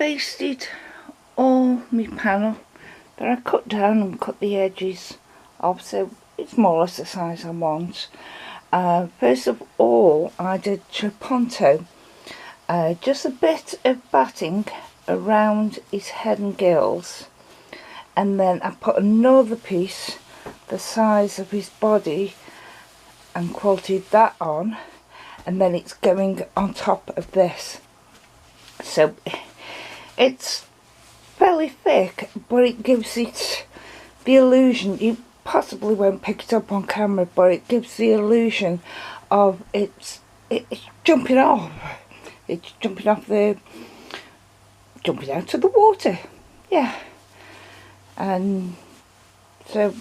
basted all my panel that I cut down and cut the edges off, so it's more or less the size I want. First of all, I did Traponto, just a bit of batting around his head and gills, and then I put another piece the size of his body and quilted that on, and then it's going on top of this. So it's fairly thick, but it gives it the illusion, you possibly won't pick it up on camera, but it gives the illusion of it's jumping off. It's jumping out of the water. Yeah. And so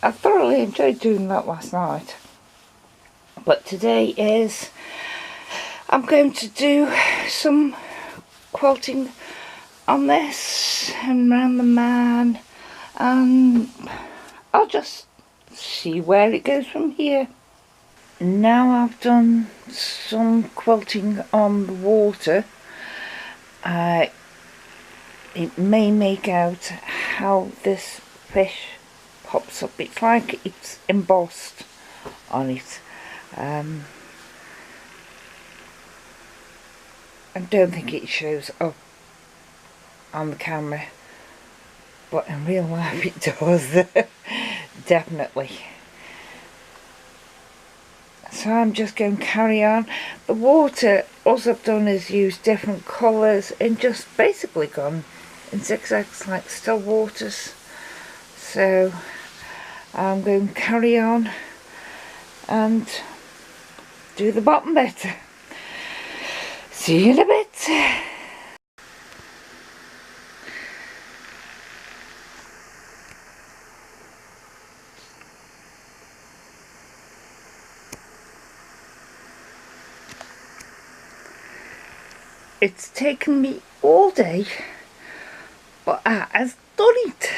I thoroughly enjoyed doing that last night. But today I'm going to do some quilting on this and around the man, and I'll just see where it goes from here. Now I've done some quilting on the water, it may make out how this fish pops up. It's like it's embossed on it. I don't think it shows up on the camera, but in real life it does. Definitely. So I'm just going to carry on. The water, all I've done is use different colours and just basically gone in zigzags like still waters. So I'm going to carry on and do the bottom bit. See you in a bit. It's taken me all day, but I have done it.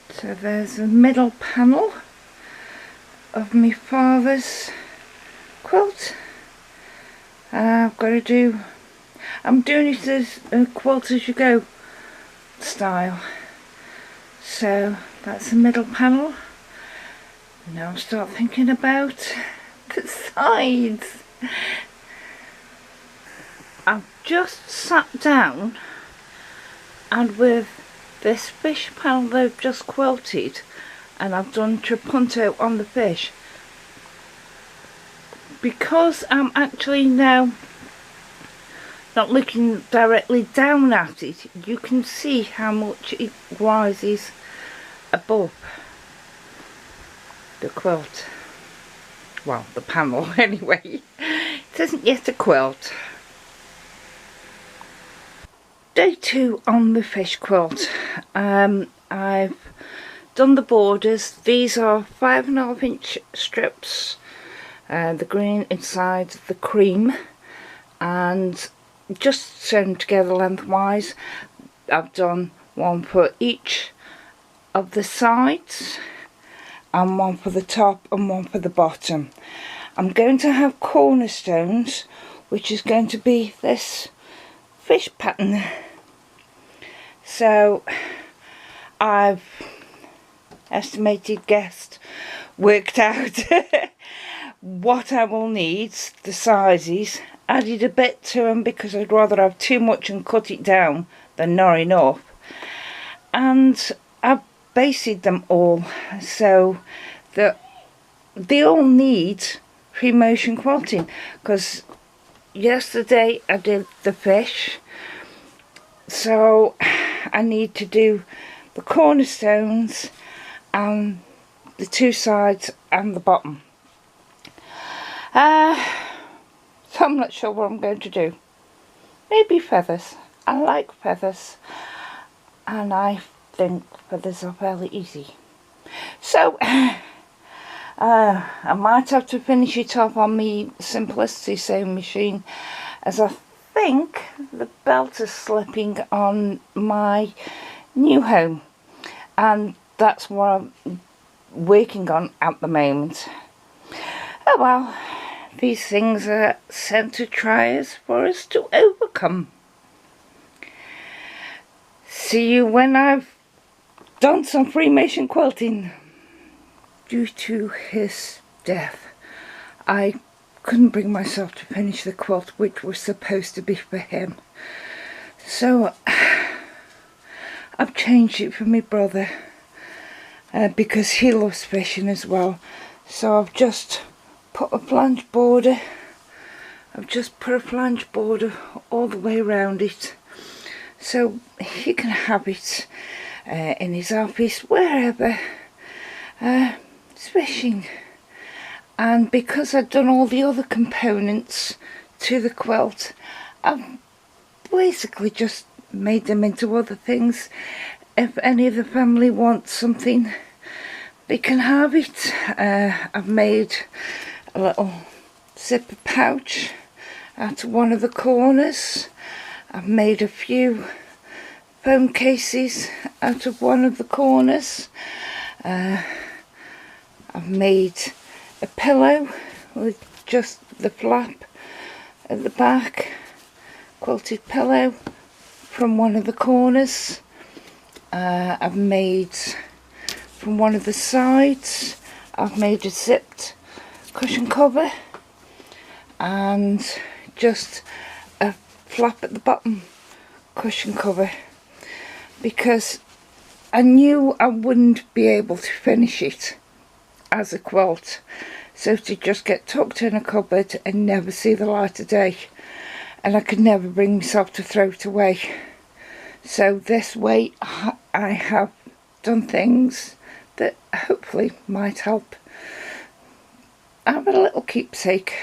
So there's the middle panel of my father's quilt. I'm doing it as a quilt as you go style. So that's the middle panel. Now I'll start thinking about the sides. I've just sat down, and with this fish panel they've just quilted, and I've done trapunto on the fish, because I'm actually now not looking directly down at it, you can see how much it rises above the quilt. Well, the panel anyway. It isn't yet a quilt. Day 2 on the fish quilt. I've done the borders. These are 5.5 inch strips, the green inside the cream, and just sewn together lengthwise. I've done one for each of the sides, and one for the top and one for the bottom. I'm going to have cornerstones, which is going to be this fish pattern. So I've estimated, guessed, worked out what I will need, the sizes, added a bit to them because I'd rather have too much and cut it down than not enough, and I've basted them all so that they all need pre-motion quilting, because yesterday I did the fish, so I need to do the cornerstones and the two sides and the bottom. So I'm not sure what I'm going to do. Maybe feathers. I like feathers, and I think feathers are fairly easy. So I might have to finish it off on my Simplicity sewing machine, as I think the belt is slipping on my new home, and that's what I'm working on at the moment. Oh well, these things are sent to try us for us to overcome. See you when I've done some Freemason quilting. Due to his death, I couldn't bring myself to finish the quilt which was supposed to be for him. So I've changed it for my brother because he loves fishing as well. So I've just put a flange border. I've just put a flange border all the way around it, so he can have it in his office, wherever it's fishing. And because I've done all the other components to the quilt, I've basically just made them into other things. If any of the family wants something, they can have it. I've made a little zipper pouch out of one of the corners. I've made a few phone cases out of one of the corners. I've made a pillow with just the flap at the back, quilted pillow from one of the corners. I've made from one of the sides, I've made a zipped cushion cover and just a flap at the bottom cushion cover, because I knew I wouldn't be able to finish it as a quilt, so to just get tucked in a cupboard and never see the light of day, and I could never bring myself to throw it away. So this way I have done things that hopefully might help. I have a little keepsake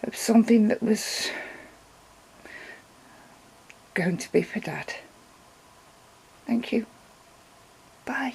of something that was going to be for Dad. Thank you. Bye.